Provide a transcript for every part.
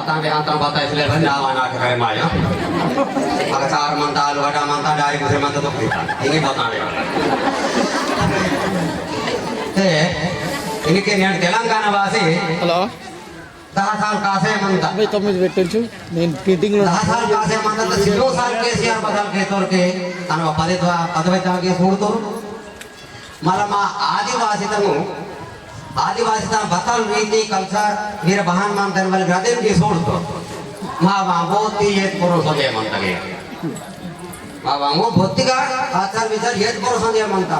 Batang di antang batai sile benda mana kaya maya. Maka sar mantal wada mantal dari kusir mantal tuh kita. Ini batang dia. Ini kini Telangana basi. Halo. 10 साल कासे मंता भाई तो मैं పెట్టొచ్చు నేను meeting లో 10 साल कासे मंता तो 2 साल केसीआर बदल के तोर के अनु पदवे तागे सोडतो मला मा आदिवासी ता बतल रीति कल्चर वीर बहान मानतन वाले ग्रादेव के सोडतो मा बहुत ही ये पुरो सदे मंता के मा वो भौतिका आचार विचार ये पुरो सदे मंता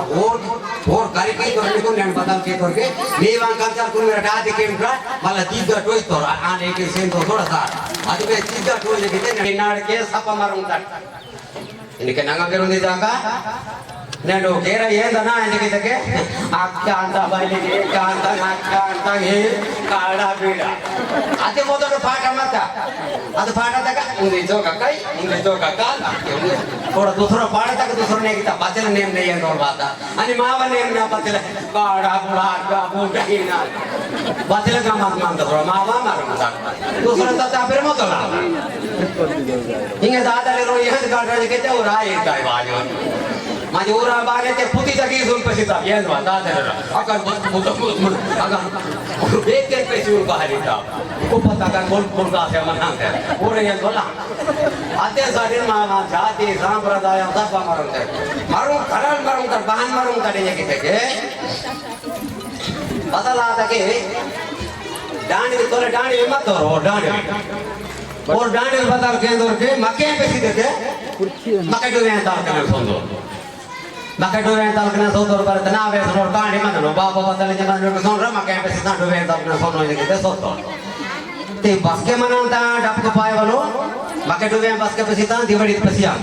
और कार्यक्रम करने को नेन बदल के तोर के नीवान कल्चर को मेरा डादी के इंट्रा मला तीजा टोय तोर आने के सेन तो थोड़ा सा अदु में तीजा टोय के ते नाड़ के सापा मारूंगा इनके नंगा करूंगी जागा नेडो केरा ये दना इनके तके आक्का अंता बाइले के कांता नाक्का अंता ये काड़ा बीड़ा आते मोदो तो फाटा मत आते फाटा तक उंगे जो ककाई उंगे जो ककाल थोड़ा दूसरा पाड़ा तक दूसरा ने किता बचल नेम नहीं है और बात अनि मावा नेम ना बचल काड़ा बुढ़ा का बूढ़ा ही ना बचल का मत मान तो मावा मार मत दूसरा तता फिर मत ला इंगे दादा ले रो यहां काड़ा के ते और आए काय बाजो majura bane te puti jagi sun pesita yen wa da dera akan mut akan ek ek pesur bahari ta ko pata kan bol ka se manang te ore yen bola ate sadin ma jati sampradaya sabba marum tar bahan marum ta de ke te badala ta ke dani tole dani mat ro dani और डांडे बदल के अंदर के मक्के पे सीधे थे मक्के डोरे ताल करने सोंदो मक्के डोरे ताल करने सोंदो पर तना वे सोंदो डांडे मत लो बाबा बदल के जमाने में सोंदो मक्के पे सीधा डोरे ताल करने सोंदो ये के सोंदो ते बस के मनांता डब को पाए वालो मक्के डोरे बस के पे सीधा दिवाली पे सीधा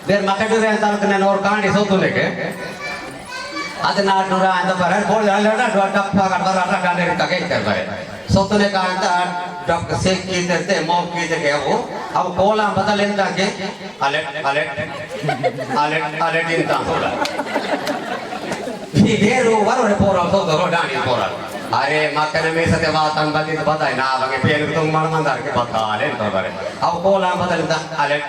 देर मक्के डोरे ताल करने और कांडे सोंदो लेके आज ना डोरा अंदर पर बोल डाल डा डब का कर डांडे का के कर भाई सोतो ने कहा था डॉक्टर से की देते मौत की जगह वो अब कोला बदल लेता के अलर्ट इंता थोड़ा ये रो वरो पोरा तो दरो डानी पोरा अरे मकने में सते बात हम बंदी तो बताए ना लगे पेन तुम मन मंदार के बता ले तो करे अब कोला बदल लेता अलर्ट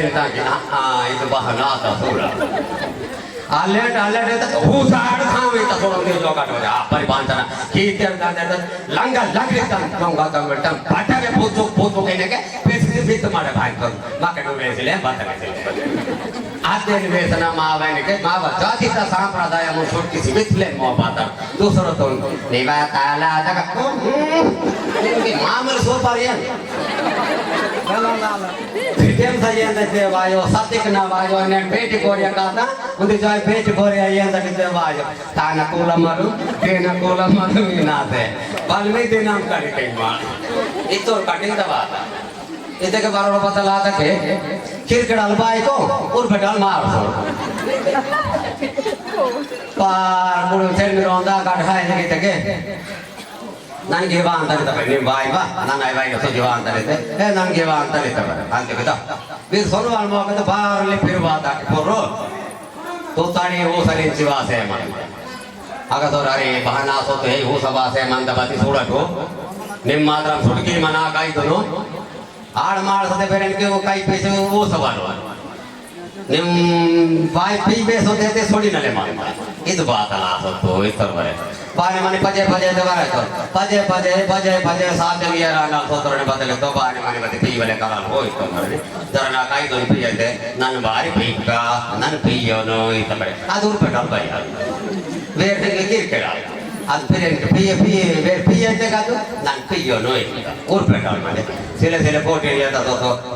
इंता के हां ये तो बहाना था थोड़ा अलर्ट तो हुसाड़ खावे तो थोड़ा दे लोगा तो आपरी बांधना की तेर दादा लंगा लगरे तम लंगा तम तम बाटारे पोतो कहने के पेसी भी तुम्हारे भाई को माके डो वेसले बात करे आते वेसना मावने के माव जाति सा संप्रदाय मो छोट किसी बिथले मो बात दूसरो तो नेवा ताला तक के मामल सो पारियन फिटेम सही है वायो सत्य ना वायो ने पेट कोरिया काता उन्हें जो पेट कोरिया ये तक से वायो ताना कोला मारू केना कोला मारू नाते बालमे देना करे के मार इतो कटिंग दबा इते के बारो पता ला के किरकड़ल बाई को और बेटाल मार पार मुड़ से मिरोंदा काढ़ाए ने के nan gewan tadi tapi ni bayi bah nan ay bayi so gewan tadi te nan gewan tadi tapi ante kita bir sonu al mo kita bar le fir baat ak poro to tani wo sari jiwa se man aga to rare bahana so te ho saba se man dabati soda to nimmadram sudki mana kai dono aad maar sate peren ke wo kai pese wo sabalo निम by P base होते थे सोडी नले मान इस बात आला तो इस तरह है बाने माने पजे दबारा तो पजे साथ जगिया राना सोतरो ने बदले तो बाने माने बदले पी वाले काल हो इस तरह जरा ना काई तो पी जाते नन बारी पी का नन पीयो नो इस तरह आदुर पे डाल भाई वेर के किरकेड़ा आज फिर पी वेर पी जगह तो नन पीयो नो और पे डाल माने सिले कोटे ये तो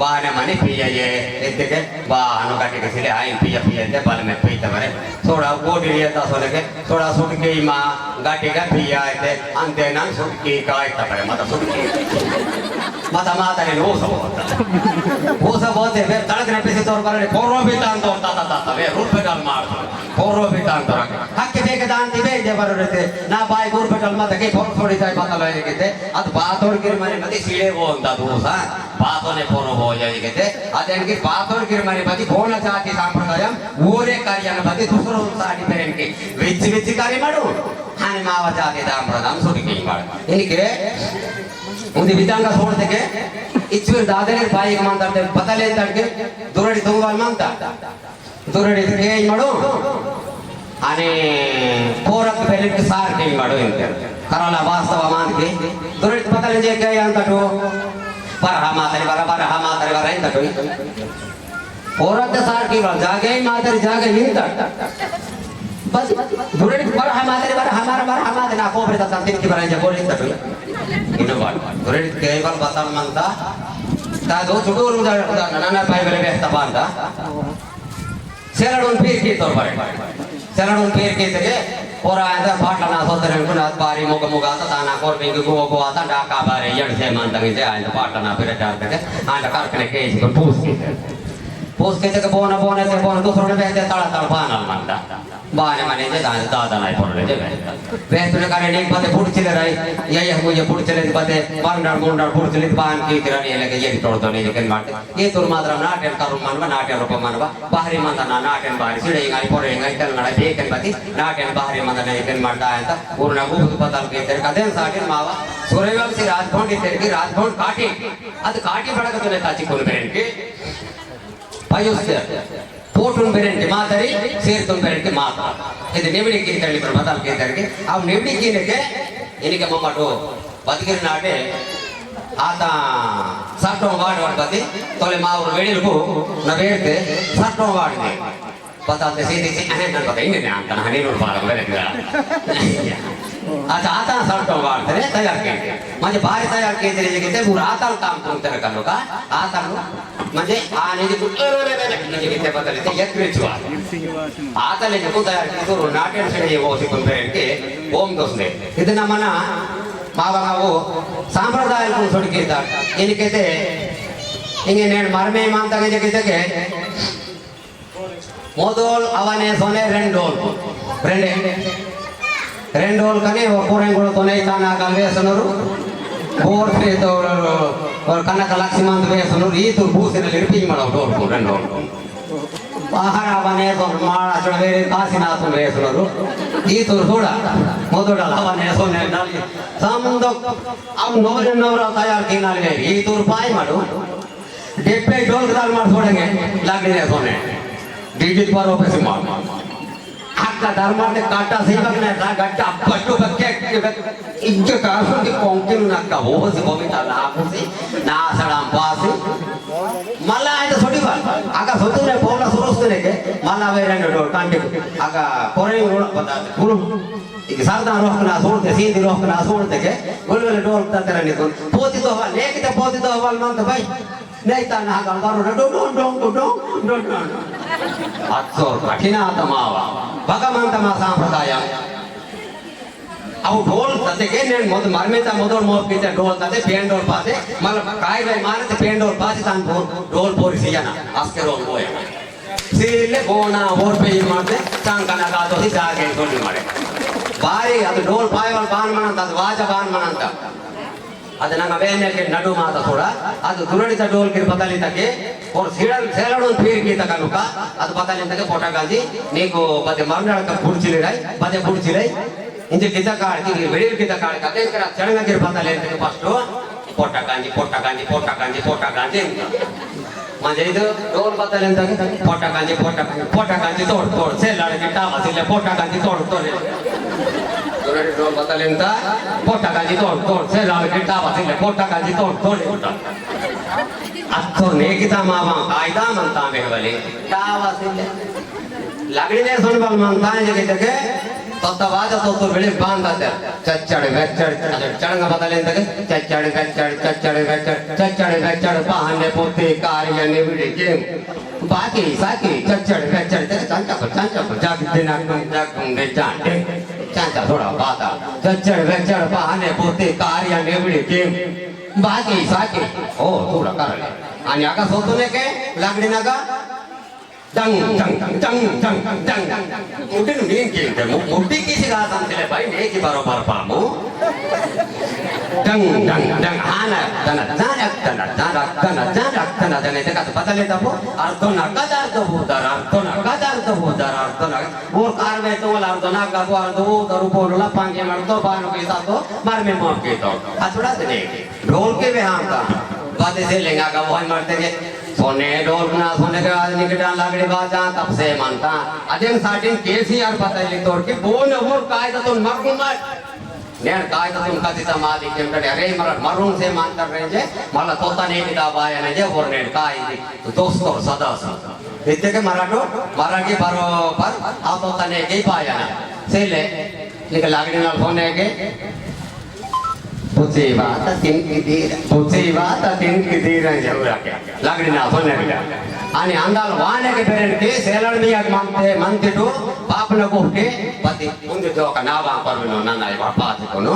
बाने माने पी ये इतने के बानो काटे के सिले आई पी ते बाल में पी तमरे थोड़ा कोटे ये तो सोने के थोड़ा सुट के मां गाटी का पी आए थे अंते नन सुट के का तमरे मत सुट के माता ने वो सब होते फिर तड़क ने पैसे तौर पर फोरो भी तान तो ता वे रूप पे डाल मार फोरो भी तान तो हक के के दान दिबे जे पर रहते ना बाई गुर पे डाल मत के फोर थोड़ी जाए पता लगे के अद बात और के माने मती सीड़े वो होता दूसा बातों ने फोरो हो जाए के अद इनके बात और के माने मती फोन जाति संप्रदायम ओरे कार्य मती दूसरो साडी पेन के विच कार्य माडो हाने मावा जाति संप्रदायम सुट के माड इनके ಒಂದು ವಿಧಾನ ಸೋಡ್ದಕ್ಕೆ ಇಚ್ಚೂರು ದಾದನೇ ಬಾಯಿಗೆ ಮಾತಾಡ್ತೆ ಬದಲೇ ಅಂತಡ್ಗೆ ದುರಡಿ ತುಂಗಲ್ ಮಂತ ದುರಡಿ ಏನ್ ಮಾಡು आणि पोरक बेलिट सारखे माडो इंटर कराला वास्तव मानके दुरट बदले जे काय अंतटो बरहा मातरी बरा इंतटो पोरक सारखे जागे मातरी जागे इंत बस दुरट बरहा मातरी ना कोबरे ता तीन की बरांजे बोल इंतटो इनो बात दुरट केवल बतल मनता ता दो चुडूर नाना पाई बेले बेस्ता बांधा सेरडून पीर की तोर बरे चरण पेर के तके पोरा अंदर पाटला सोतरे कुना बारी मुग मुगाता ताना कोर बिंग गो गो आता डाका बारे यड से मान तंगे से आंद पाटला पेर डार तके आंद कारकने के को पूछ के तके बोना से बोना दूसरों ने बेहते तड़ा तड़ बानल मंदा बाने माने जे दादा नाही पोरले जे बेहतुने करे नीक पते फुट चले रही ये मुझे फुट चले पते मारनार मुंडार फुट चले बान की तिरानी लगे ये तोड़ तो नहीं केन मारते ये तुर मात्र नाट्य करू मानवा नाट्य रूप मानवा बाहरी मंदा ना नाट्य बाहरी सिडे इंगाई पोरे इंगाई तन नडा बेकेन पति नाट्य बाहरी मंदा नहीं केन मारता है ता पूर्ण गुप पताल के तेरे कदेन साटिन मावा सूर्यवंश से राजभवन की तेरे की राजभवन काटी अद काटी बड़कतने ताची कोन बेन के पायुस्य पोटुन बेरेंटे मातरी ಸೇರ್ತುನ್ ಬೆರೆಂटे ಮಾತಾ ಇದು ನೆವಡಿ ಕಿ ತಳಿ पर बदल के करके अब नेवडी की ने के इनके मम्मटो बदगिर नाटे आता साटो वाड बदी तोले मावर वेडिलको न बेरते साटो वाड ने बताते सीधी से नन पता इंगे ने अंत हनी रोड पार बेरे अच्छा आता साटो वाड रे तैयार के म्हणजे बाहेर तयार के तरी जे ते पूरा आता काम करून तर करलो का आता म्हणजे आने जे म्हणजे किती बदल ते एक वेचवा आता ले जो तयार की तो नाट्य से ये वो सिकन बेरन के ओम दोसने ಇದನ್ನ ಮನ ಮಾವವು ಸಾಂಪ್ರದಾಯಿಕ ಸೊಡಿಕಿದ ಏನಕ್ಕೆ ಹಿಂಗೆ ನೇಣ ಮರ್ಮೆ ಮಾಂತಾಗೆ ಜಗಿದಕ್ಕೆ ಮೊದಲು ಅವನೇ ಸೊನೆ రెండోల్ కనే కోరెంగుడు తోనే తానా గల్వేసనరు ಬೋರ್ ಸೇತವರು ಕನಕ ಲಕ್ಷ್ಮಂತ ಬೇಸನರು ಈ ತುರ್ ಭೂಸಿನ ಲಿರ್ಪಿ ಮಾಡೋ ಡೋಲ್ రెండోಲ್ ಆಹಾರ ಅವನೇ ಮಾಡ ಚಳವೆ ಕಾಸಿನಾಥ ಬೇಸನರು ಈ ತುರ್ ಸೋಡ ಮೊದಲ ಅವನೇ ಸೊನೆ ನಲ್ಲಿ ಸಂದ ಅವ್ ನೋರನ್ನವರ ತಯಾರ್ ಕಿನಾಲೆ ಈ ತುರ್ ಪಾಯ್ ಮಾಡು ಡೆಪ್ಪೆ ಡೋಲ್ ದಾಲ್ ಮಾಡಿ ಸೋಡಂಗೆ लागले ಸೊನೆ ಡಿಜಿಟ್ ಪಾರ್ ಓಪಸ್ ಮಾಡು आका धर्माने काटा सेवक ने गड्डा पट्टू बक्के इज्ज कासो की कोंकिन नक्का हो से गोमिता लाभ से ना सड़ाम पासे मला आहे तो छोटी बात आका सोतुने बोला सुरस्तने के मला वेरंड डोर कांटे आका कोरे बता गुरु एक सारदा रोकना सोडते सीधी रोकना सोडते के गोलवेले डोर ततरा निको पोती तो हवा लेकिते पोती तो हवा मंत भाई नहीं ताना हागल बारो डो अत्सो कठिना तमावा भगवंत मा संप्रदाय अव ढोल तते के ने मोद मरमेता मोदोल मोर पीते ढोल तते पेन ढोल पासे मल काय भाई मारते पेन ढोल पासे तान ढोल पोरी सियाना आस्के रोल होय सीले गोना और पे मारते चांकना का तो जागे थोड़ी मारे बारी ಅದು ढोल पायवल बान मनंत ಅದು वाजा बान मनंत ಅದು ನಂಗ ಬೇನೆಕ್ಕೆ ನಡು ಮಾತ ಕೂಡ ಅದು ದುರಡಿತ ढोल ಕಿರ್ ಬದಲಿತಕ್ಕೆ और सेलडोन फिर की तकनुका ಅದು ಬದಲಿತಕ್ಕೆ ಫೋಟೋ ಗಾಂಜಿ ನೀಕು ಬದೆ ಮರ್ನಾಳಕ ಬುಡ್ಚಿಲಿರೈ ಬದೆ ಬುಡ್ಚಿಲೈ ಇಂಜೆ ಕಿತ ಕಾಡ್ತಿ ಬೆಳಿರ್ ಕಿತ ಕಾಡ್ ಕತೆಂಕರ ಚಳಂಗ ಕಿರ್ ಬದಲಿತಕ್ಕೆ ಫಸ್ಟ್ ಫೋಟೋ ಗಾಂಜಿ म्हणजे ಇದು ढोल ಬದಲಿತಕ್ಕೆ ಫೋಟೋ ಗಾಂಜಿ ತೋಡ್ सेलड ಕಿಟ ಬಸಿಲೆ ಫೋಟೋ ಗಾಂಜಿ ತೋಡ್ दुरडी ढोल बदलिंत फोटा गांजी तोड सेलड ಕಿಟ ಬಸಿಲೆ ಫೋಟೋ ಗಾಂಜಿ ತೋಡ್ अत्थो नेकिता मावा कायदा मनता मेहवली कावासिले लागड़ीने सोनबल मनता है जगे तत्वाज तो बेले बांधते चच्चड़ वेच्चड़ चढ़ंग बदलें तक चच्चड़ वेच्चड़ पहने पोते कार्य निविड़ी गेम बाकी साकी चच्चड़ वेच्चड़ तक चांचा जाग देना दे जाते चांचा थोड़ा बाता चच्चड़ वेच्चड़ पहने पोते कार्य निविड़ी गेम बाकी साकी ओ थोड़ा कर ले आणि आका सोतुने के लागडी नागा टंग मुट्टी नीन केंते मुट्टी किसी का सांगते भाई ने की बरोबर पामू टंग हाना तना जने ते का पता लेता पो अर्थ नका दार तो बुदार अर्थ नका दार तो वो जरा तो ना वो कार में तो ला तो ना का तो दरु पोला पांगे मार तो बानो के साथ तो मार में मौत के तो अछड़ा दे ढोल के भी हम का बात से लेगा का वो मरते के सोने ढोल ना सोने के आदमी के डाल लागड़ी बाजा तब से मानता अजन साटिन केसी यार पता ले तोड़ के बोन वो काय तो मर मत నేను కాగితం కథిత మాది ఏమిటంటే అరే మన మరుణ్ సే మాంటర్ రేంజే మళ్ళా తోతనే కితాబాయ్ అనేదే ఓర్ నేను కాయి దోస్తో సదా इतने के मराठो मराठी बरोबर आप तने के पाया ना सेले लेकिन लागड़ी नाल फोन है के पुछी बात तीन की दीर है जरूर के लागड़ी नाल फोन है आणि अंदाल वाने के पेरेंट के सेलर में आज मानते मानते तो बाप न को के पति उन जो का नावा पर नो ना ना बापा को नो